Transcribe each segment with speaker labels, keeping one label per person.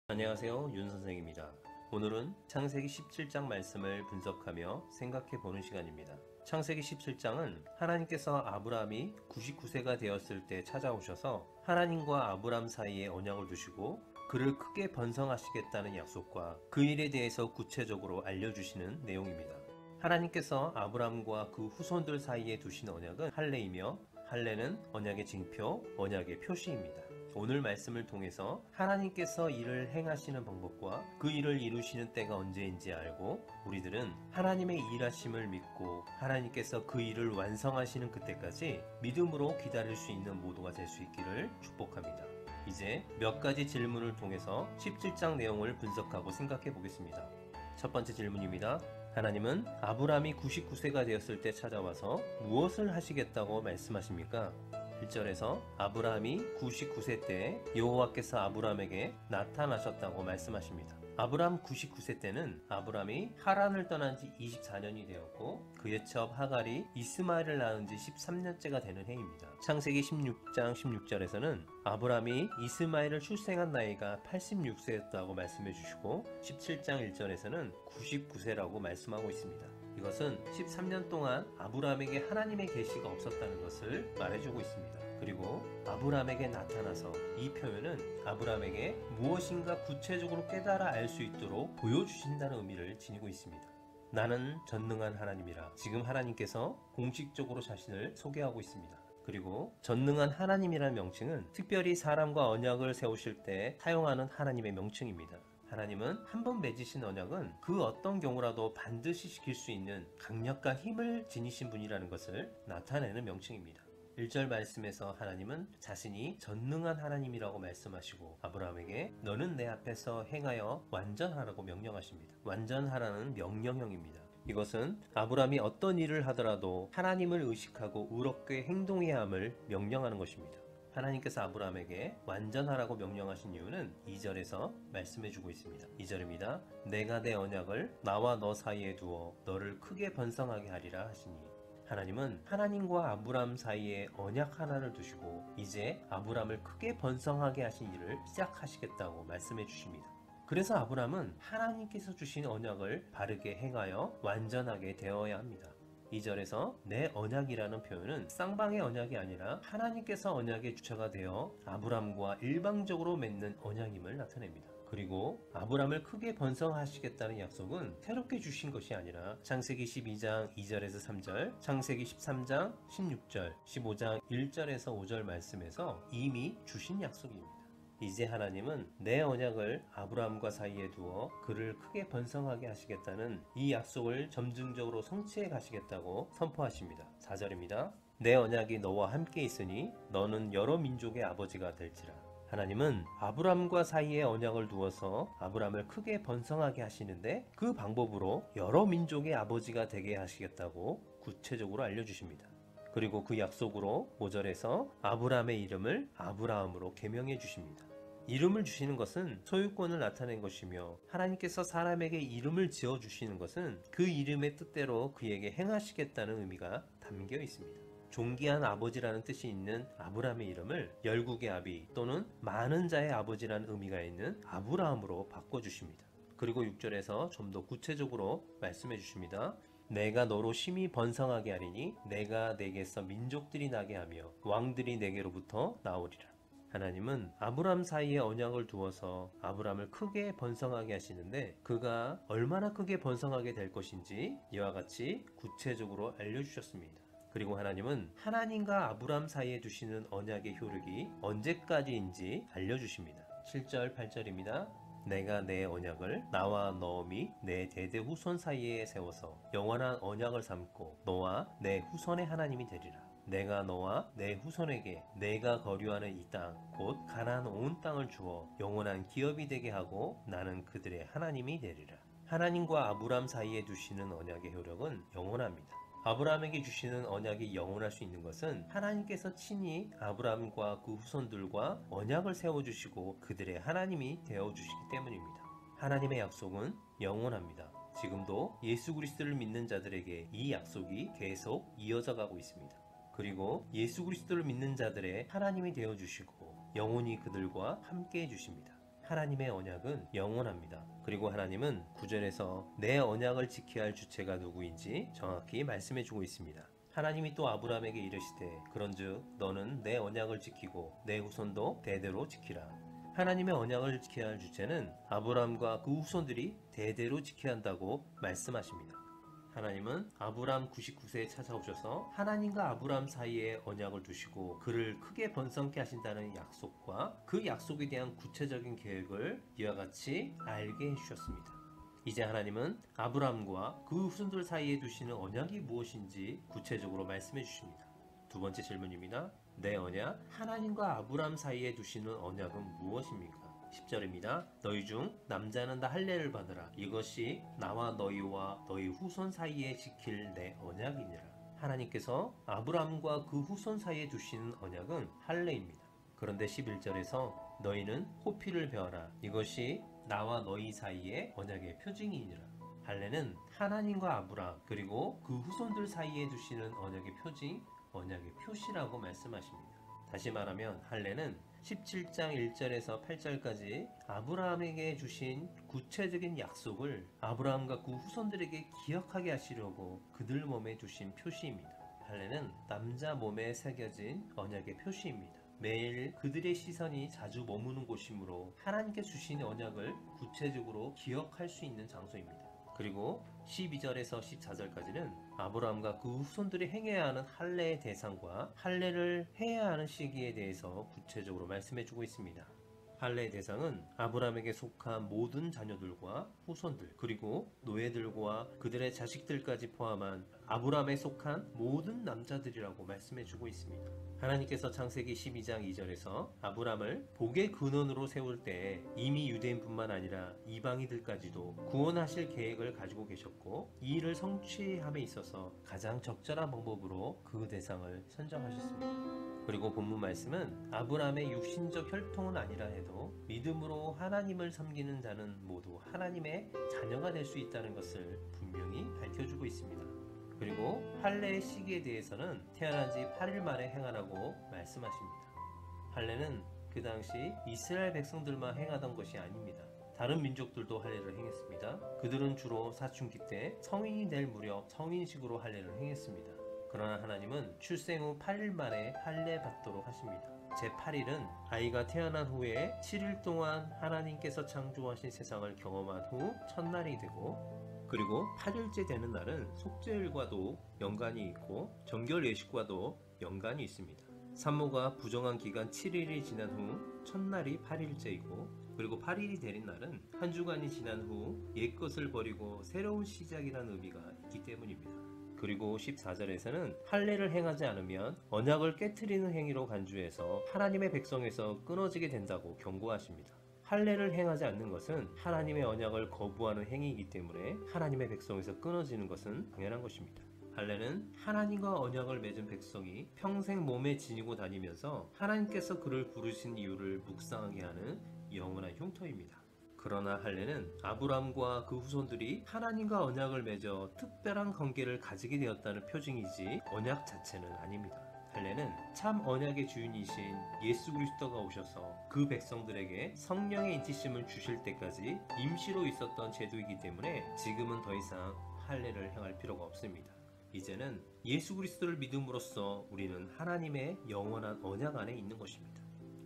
Speaker 1: 안녕하세요, 윤 선생입니다. 오늘은 창세기 17장 말씀을 분석하며 생각해 보는 시간입니다. 창세기 17장은 하나님께서 아브라함이 99세가 되었을 때 찾아오셔서 하나님과 아브라함 사이에 언약을 두시고 그를 크게 번성하시겠다는 약속과 그 일에 대해서 구체적으로 알려주시는 내용입니다. 하나님께서 아브라함과 그 후손들 사이에 두신 언약은 할례이며, 할례는 언약의 징표, 언약의 표시입니다. 오늘 말씀을 통해서 하나님께서 일을 행하시는 방법과 그 일을 이루시는 때가 언제인지 알고 우리들은 하나님의 일하심을 믿고 하나님께서 그 일을 완성하시는 그때까지 믿음으로 기다릴 수 있는 모두가 될 수 있기를 축복합니다. 이제 몇 가지 질문을 통해서 17장 내용을 분석하고 생각해 보겠습니다. 첫 번째 질문입니다. 하나님은 아브라함이 99세가 되었을 때 찾아와서 무엇을 하시겠다고 말씀하십니까? 1절에서 아브라함이 99세 때 여호와께서 아브라함에게 나타나셨다고 말씀하십니다. 아브라함 99세 때는 아브라함이 하란을 떠난 지 24년이 되었고 그의 첩 하갈이 이스마엘을 낳은 지 13년째가 되는 해입니다. 창세기 16장 16절에서는 아브라함이 이스마엘을 출생한 나이가 86세였다고 말씀해 주시고 17장 1절에서는 99세라고 말씀하고 있습니다. 이것은 13년 동안 아브라함에게 하나님의 계시가 없었다는 것을 말해주고 있습니다. 그리고 아브라함에게 나타나서 이 표현은 아브라함에게 무엇인가 구체적으로 깨달아 알 수 있도록 보여주신다는 의미를 지니고 있습니다. 나는 전능한 하나님이라. 지금 하나님께서 공식적으로 자신을 소개하고 있습니다. 그리고 전능한 하나님이라는 명칭은 특별히 사람과 언약을 세우실 때 사용하는 하나님의 명칭입니다. 하나님은 한 번 맺으신 언약은 그 어떤 경우라도 반드시 지킬 수 있는 강력한 힘을 지니신 분이라는 것을 나타내는 명칭입니다. 1절 말씀에서 하나님은 자신이 전능한 하나님이라고 말씀하시고 아브라함에게 너는 내 앞에서 행하여 완전하라고 명령하십니다. 완전하라는 명령형입니다. 이것은 아브라함이 어떤 일을 하더라도 하나님을 의식하고 의롭게 행동해야 함을 명령하는 것입니다. 하나님께서 아브라함에게 완전하라고 명령하신 이유는 2절에서 말씀해주고 있습니다. 2절입니다. 내가 내 언약을 나와 너 사이에 두어 너를 크게 번성하게 하리라 하시니 하나님은 하나님과 아브라함 사이에 언약 하나를 두시고 이제 아브라함을 크게 번성하게 하신 일을 시작하시겠다고 말씀해 주십니다. 그래서 아브라함은 하나님께서 주신 언약을 바르게 행하여 완전하게 되어야 합니다. 2절에서 내 언약이라는 표현은 쌍방의 언약이 아니라 하나님께서 언약의 주체가 되어 아브라함과 일방적으로 맺는 언약임을 나타냅니다. 그리고 아브라함을 크게 번성하시겠다는 약속은 새롭게 주신 것이 아니라 창세기 12장 2절에서 3절, 창세기 13장 16절, 15장 1절에서 5절 말씀에서 이미 주신 약속입니다. 이제 하나님은 내 언약을 아브라함과 사이에 두어 그를 크게 번성하게 하시겠다는 이 약속을 점증적으로 성취해 가시겠다고 선포하십니다. 4절입니다. 내 언약이 너와 함께 있으니 너는 여러 민족의 아버지가 될지라. 하나님은 아브라함과 사이에 언약을 두어서 아브라함을 크게 번성하게 하시는데 그 방법으로 여러 민족의 아버지가 되게 하시겠다고 구체적으로 알려주십니다. 그리고 그 약속으로 5절에서 아브라함의 이름을 아브라함으로 개명해 주십니다. 이름을 주시는 것은 소유권을 나타낸 것이며 하나님께서 사람에게 이름을 지어 주시는 것은 그 이름의 뜻대로 그에게 행하시겠다는 의미가 담겨 있습니다. 존귀한 아버지라는 뜻이 있는 아브라함의 이름을 열국의 아비 또는 많은 자의 아버지라는 의미가 있는 아브라함으로 바꿔주십니다. 그리고 6절에서 좀 더 구체적으로 말씀해 주십니다. 내가 너로 심히 번성하게 하리니 내가 내게서 민족들이 나게 하며 왕들이 내게로부터 나오리라. 하나님은 아브라함 사이에 언약을 두어서 아브라함을 크게 번성하게 하시는데 그가 얼마나 크게 번성하게 될 것인지 이와 같이 구체적으로 알려주셨습니다. 그리고 하나님은 하나님과 아브라함 사이에 두시는 언약의 효력이 언제까지인지 알려주십니다. 7절 8절입니다. 내가 내 언약을 나와 너 및 내 대대 후손 사이에 세워서 영원한 언약을 삼고 너와 내 후손의 하나님이 되리라. 내가 너와 내 후손에게 내가 거류하는 이 땅 곧 가나안 온 땅을 주어 영원한 기업이 되게 하고 나는 그들의 하나님이 되리라. 하나님과 아브라함 사이에 두시는 언약의 효력은 영원합니다. 아브라함에게 주시는 언약이 영원할 수 있는 것은 하나님께서 친히 아브라함과 그 후손들과 언약을 세워주시고 그들의 하나님이 되어주시기 때문입니다. 하나님의 약속은 영원합니다. 지금도 예수 그리스도를 믿는 자들에게 이 약속이 계속 이어져 가고 있습니다. 그리고 예수 그리스도를 믿는 자들의 하나님이 되어 주시고 영원히 그들과 함께 해 주십니다. 하나님의 언약은 영원합니다. 그리고 하나님은 9절에서 내 언약을 지켜야 할 주체가 누구인지 정확히 말씀해 주고 있습니다. 하나님이 또 아브라함에게 이르시되 그런즉 너는 내 언약을 지키고 내 후손도 대대로 지키라. 하나님의 언약을 지켜야 할 주체는 아브라함과 그 후손들이 대대로 지켜야 한다고 말씀하십니다. 하나님은 아브라함 99세에 찾아오셔서 하나님과 아브라함 사이에 언약을 두시고 그를 크게 번성케 하신다는 약속과 그 약속에 대한 구체적인 계획을 이와 같이 알게 해주셨습니다. 이제 하나님은 아브라함과 그 후손들 사이에 두시는 언약이 무엇인지 구체적으로 말씀해 주십니다. 두 번째 질문입니다. 내 언약, 하나님과 아브라함 사이에 두시는 언약은 무엇입니까? 10절입니다. 너희 중 남자는 다 할례를 받으라. 이것이 나와 너희와 너희 후손 사이에 지킬 내 언약이니라. 하나님께서 아브라함과 그 후손 사이에 두시는 언약은 할례입니다. 그런데 11절에서 너희는 호피를 베어라. 이것이 나와 너희 사이의 언약의 표징이니라. 할례는 하나님과 아브라함 그리고 그 후손들 사이에 두시는 언약의 표징, 언약의 표시라고 말씀하십니다. 다시 말하면 할례는 17장 1절에서 8절까지 아브라함에게 주신 구체적인 약속을 아브라함과 그 후손들에게 기억하게 하시려고 그들 몸에 주신 표시입니다. 할례는 남자 몸에 새겨진 언약의 표시입니다. 매일 그들의 시선이 자주 머무는 곳이므로 하나님께 주신 언약을 구체적으로 기억할 수 있는 장소입니다. 그리고 12절에서 14절까지는 아브라함과 그 후손들이 행해야 하는 할례의 대상과 할례를 해야 하는 시기에 대해서 구체적으로 말씀해주고 있습니다. 할례의 대상은 아브라함에게 속한 모든 자녀들과 후손들 그리고 노예들과 그들의 자식들까지 포함한 아브라함에 속한 모든 남자들이라고 말씀해주고 있습니다. 하나님께서 창세기 12장 2절에서 아브라함을 복의 근원으로 세울 때 이미 유대인뿐만 아니라 이방인들까지도 구원하실 계획을 가지고 계셨고 이 일을 성취함에 있어서 가장 적절한 방법으로 그 대상을 선정하셨습니다. 그리고 본문 말씀은 아브라함의 육신적 혈통은 아니라 해도 믿음으로 하나님을 섬기는 자는 모두 하나님의 자녀가 될 수 있다는 것을 분명히 밝혀주고 있습니다. 그리고 할례의 시기에 대해서는 태어난 지 8일 만에 행하라고 말씀하십니다. 할례는 그 당시 이스라엘 백성들만 행하던 것이 아닙니다. 다른 민족들도 할례를 행했습니다. 그들은 주로 사춘기 때 성인이 될 무렵 성인식으로 할례를 행했습니다. 그러나 하나님은 출생 후 8일 만에 할례 받도록 하십니다. 제8일은 아이가 태어난 후에 7일 동안 하나님께서 창조하신 세상을 경험한 후 첫날이 되고 그리고 8일째 되는 날은 속죄일과도 연관이 있고 정결 예식과도 연관이 있습니다. 산모가 부정한 기간 7일이 지난 후 첫날이 8일째이고 그리고 8일이 되는 날은 한 주간이 지난 후 옛것을 버리고 새로운 시작이라는 의미가 있기 때문입니다. 그리고 14절에서는 할례를 행하지 않으면 언약을 깨트리는 행위로 간주해서 하나님의 백성에서 끊어지게 된다고 경고하십니다. 할례를 행하지 않는 것은 하나님의 언약을 거부하는 행위이기 때문에 하나님의 백성에서 끊어지는 것은 당연한 것입니다. 할례는 하나님과 언약을 맺은 백성이 평생 몸에 지니고 다니면서 하나님께서 그를 부르신 이유를 묵상하게 하는 영원한 흉터입니다. 그러나 할례는 아브라함과 그 후손들이 하나님과 언약을 맺어 특별한 관계를 가지게 되었다는 표징이지 언약 자체는 아닙니다. 할례는 참 언약의 주인이신 예수 그리스도가 오셔서 그 백성들에게 성령의 인치심을 주실 때까지 임시로 있었던 제도이기 때문에 지금은 더 이상 할례를 행할 필요가 없습니다. 이제는 예수 그리스도를 믿음으로써 우리는 하나님의 영원한 언약 안에 있는 것입니다.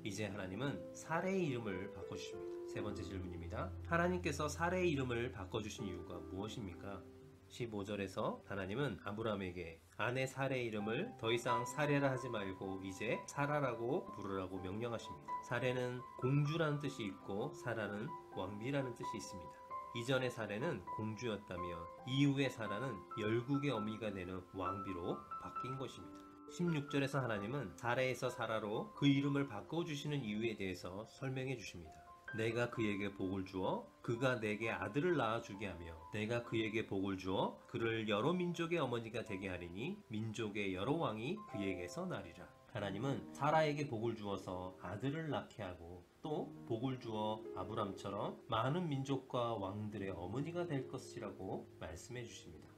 Speaker 1: 이제 하나님은 사레의 이름을 바꿔주십니다. 세 번째 질문입니다. 하나님께서 사레의 이름을 바꿔주신 이유가 무엇입니까? 15절에서 하나님은 아브라함에게 아내 사레의 이름을 더 이상 사레라 하지 말고 이제 사라라고 부르라고 명령하십니다. 사레는 공주라는 뜻이 있고 사라는 왕비라는 뜻이 있습니다. 이전의 사레는 공주였다며 이후의 사라는 열국의 어미가 되는 왕비로 바뀐 것입니다. 16절에서 하나님은 사레에서 사라로 그 이름을 바꿔주시는 이유에 대해서 설명해 주십니다. 내가 그에게 복을 주어 그가 내게 아들을 낳아주게 하며 내가 그에게 복을 주어 그를 여러 민족의 어머니가 되게 하리니 민족의 여러 왕이 그에게서 나리라. 하나님은 사라에게 복을 주어서 아들을 낳게 하고 또 복을 주어 아브람처럼 많은 민족과 왕들의 어머니가 될 것이라고 말씀해 주십니다.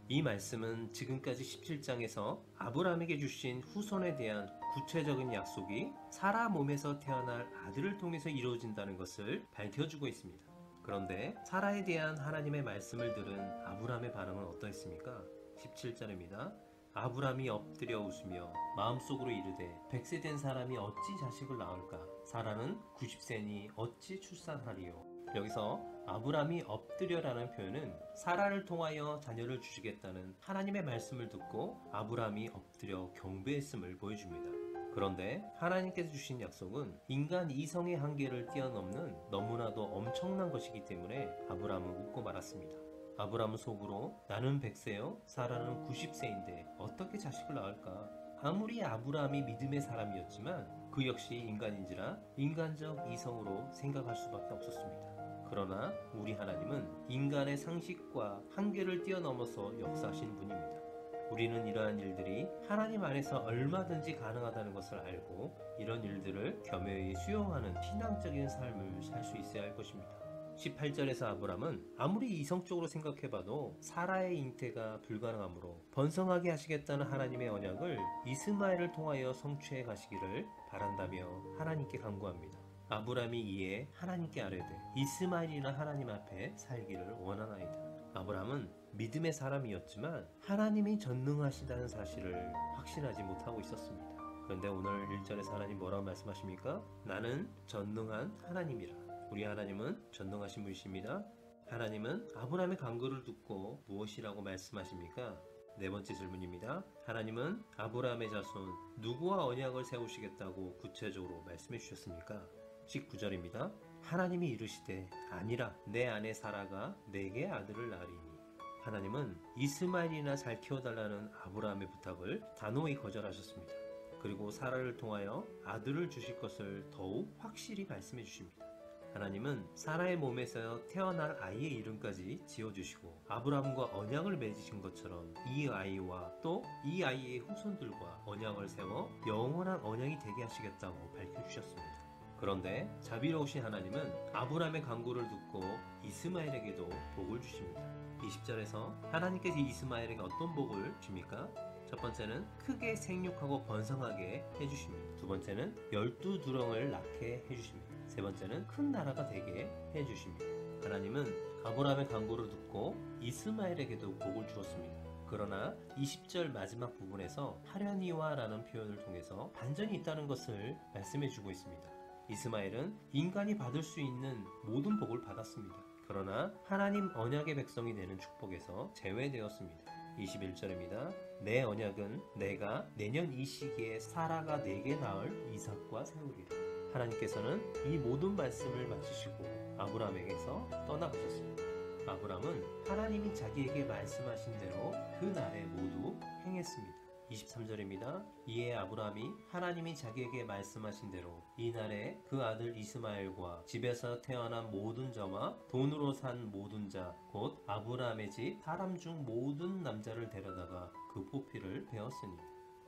Speaker 1: 이 말씀은 지금까지 17장에서 아브람에게 주신 후손에 대한 구체적인 약속이 사라 몸에서 태어날 아들을 통해서 이루어진다는 것을 밝혀주고 있습니다. 그런데 사라에 대한 하나님의 말씀을 들은 아브람의 반응은 어떠했습니까? 17절입니다. 아브람이 엎드려 웃으며 마음속으로 이르되 100세 된 사람이 어찌 자식을 낳을까? 사라는 90세니 어찌 출산하리요? 여기서 아브람이 엎드려라는 표현은 사라를 통하여 자녀를 주시겠다는 하나님의 말씀을 듣고 아브람이 엎드려 경배했음을 보여줍니다. 그런데 하나님께서 주신 약속은 인간 이성의 한계를 뛰어넘는 너무나도 엄청난 것이기 때문에 아브람은 웃고 말았습니다. 아브람은 속으로 나는 100세요 사라는 90세인데 어떻게 자식을 낳을까? 아무리 아브람이 믿음의 사람이었지만 그 역시 인간인지라 인간적 이성으로 생각할 수밖에 없었습니다. 그러나 우리 하나님은 인간의 상식과 한계를 뛰어넘어서 역사하시는 분입니다. 우리는 이러한 일들이 하나님 안에서 얼마든지 가능하다는 것을 알고 이런 일들을 겸허히 수용하는 신앙적인 삶을 살 수 있어야 할 것입니다. 18절에서 아브람은 아무리 이성적으로 생각해봐도 사라의 잉태가 불가능하므로 번성하게 하시겠다는 하나님의 언약을 이스마엘을 통하여 성취해 가시기를 바란다며 하나님께 간구합니다. 아브람이 이에 하나님께 아뢰되 이스마엘이나 하나님 앞에 살기를 원하나이다. 아브람은 믿음의 사람이었지만 하나님이 전능하시다는 사실을 확신하지 못하고 있었습니다. 그런데 오늘 1절에서 하나님 뭐라고 말씀하십니까? 나는 전능한 하나님이라. 우리 하나님은 전능하신 분이십니다. 하나님은 아브람의 간구를 듣고 무엇이라고 말씀하십니까? 네 번째 질문입니다. 하나님은 아브람의 자손 누구와 언약을 세우시겠다고 구체적으로 말씀해 주셨습니까? 19절입니다. 하나님이 이르시되 아니라 내 아내 사라가 내게 아들을 낳으리니. 하나님은 이스마엘이나 잘 키워달라는 아브라함의 부탁을 단호히 거절하셨습니다. 그리고 사라를 통하여 아들을 주실 것을 더욱 확실히 말씀해 주십니다. 하나님은 사라의 몸에서 태어날 아이의 이름까지 지어주시고 아브라함과 언약을 맺으신 것처럼 이 아이와 또 이 아이의 후손들과 언약을 세워 영원한 언약이 되게 하시겠다고 밝혀주셨습니다. 그런데 자비로우신 하나님은 아브라함의 간구를 듣고 이스마엘에게도 복을 주십니다. 20절에서 하나님께서 이스마엘에게 어떤 복을 주십니까? 첫 번째는 크게 생육하고 번성하게 해주십니다. 두 번째는 12두렁을 낳게 해주십니다. 세 번째는 큰 나라가 되게 해주십니다. 하나님은 아브라함의 간구를 듣고 이스마엘에게도 복을 주었습니다. 그러나 20절 마지막 부분에서 하려니와 라는 표현을 통해서 반전이 있다는 것을 말씀해 주고 있습니다. 이스마엘은 인간이 받을 수 있는 모든 복을 받았습니다. 그러나 하나님 언약의 백성이 되는 축복에서 제외되었습니다. 21절입니다. 내 언약은 내가 내년 이 시기에 사라가 내게 낳을 이삭과 세우리라. 하나님께서는 이 모든 말씀을 마치시고 아브라함에게서 떠나가셨습니다. 아브라함은 하나님이 자기에게 말씀하신 대로 그 날에 모두 행했습니다. 23절입니다. 이에 아브라함이 하나님이 자기에게 말씀하신 대로 이 날에 그 아들 이스마엘과 집에서 태어난 모든 자와 돈으로 산 모든 자 곧 아브라함의 집 사람 중 모든 남자를 데려다가 그 포피를 베었으니.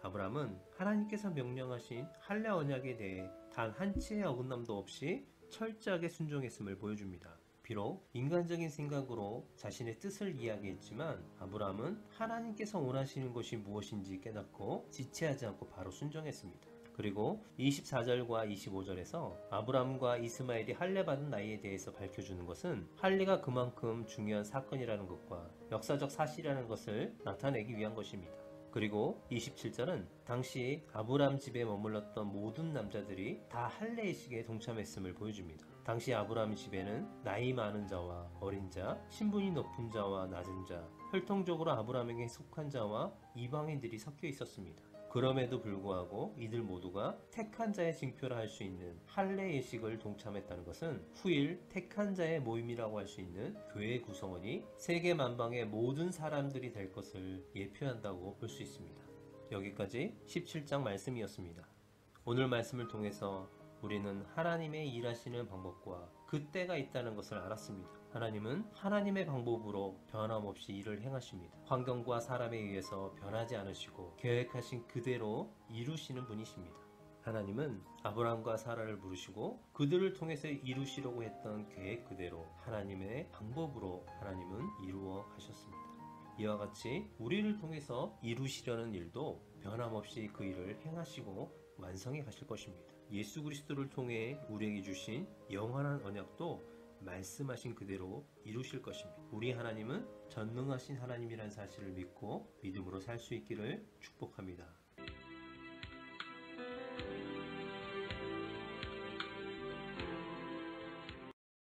Speaker 1: 아브라함은 하나님께서 명령하신 할례 언약에 대해 단 한 치의 어긋남도 없이 철저하게 순종했음을 보여줍니다. 비록 인간적인 생각으로 자신의 뜻을 이야기했지만 아브라함은 하나님께서 원하시는 것이 무엇인지 깨닫고 지체하지 않고 바로 순종했습니다. 그리고 24절과 25절에서 아브라함과 이스마엘이 할례받은 나이에 대해서 밝혀주는 것은 할례가 그만큼 중요한 사건이라는 것과 역사적 사실이라는 것을 나타내기 위한 것입니다. 그리고 27절은 당시 아브라함 집에 머물렀던 모든 남자들이 다 할례의식에 동참했음을 보여줍니다. 당시 아브라함 집에는 나이 많은 자와 어린 자, 신분이 높은 자와 낮은 자, 혈통적으로 아브라함에게 속한 자와 이방인들이 섞여 있었습니다. 그럼에도 불구하고 이들 모두가 택한 자의 징표라 할 수 있는 할례의식을 동참했다는 것은 후일 택한 자의 모임이라고 할 수 있는 교회 구성원이 세계 만방의 모든 사람들이 될 것을 예표한다고 볼 수 있습니다. 여기까지 17장 말씀이었습니다. 오늘 말씀을 통해서 우리는 하나님의 일하시는 방법과 그때가 있다는 것을 알았습니다. 하나님은 하나님의 방법으로 변함없이 일을 행하십니다. 환경과 사람에 의해서 변하지 않으시고 계획하신 그대로 이루시는 분이십니다. 하나님은 아브라함과 사라를 부르시고 그들을 통해서 이루시려고 했던 계획 그대로 하나님의 방법으로 하나님은 이루어 가셨습니다. 이와 같이 우리를 통해서 이루시려는 일도 변함없이 그 일을 행하시고 완성해 가실 것입니다. 예수 그리스도를 통해 우리에게 주신 영원한 언약도 말씀하신 그대로 이루실 것입니다. 우리 하나님은 전능하신 하나님이라는 사실을 믿고 믿음으로 살 수 있기를 축복합니다.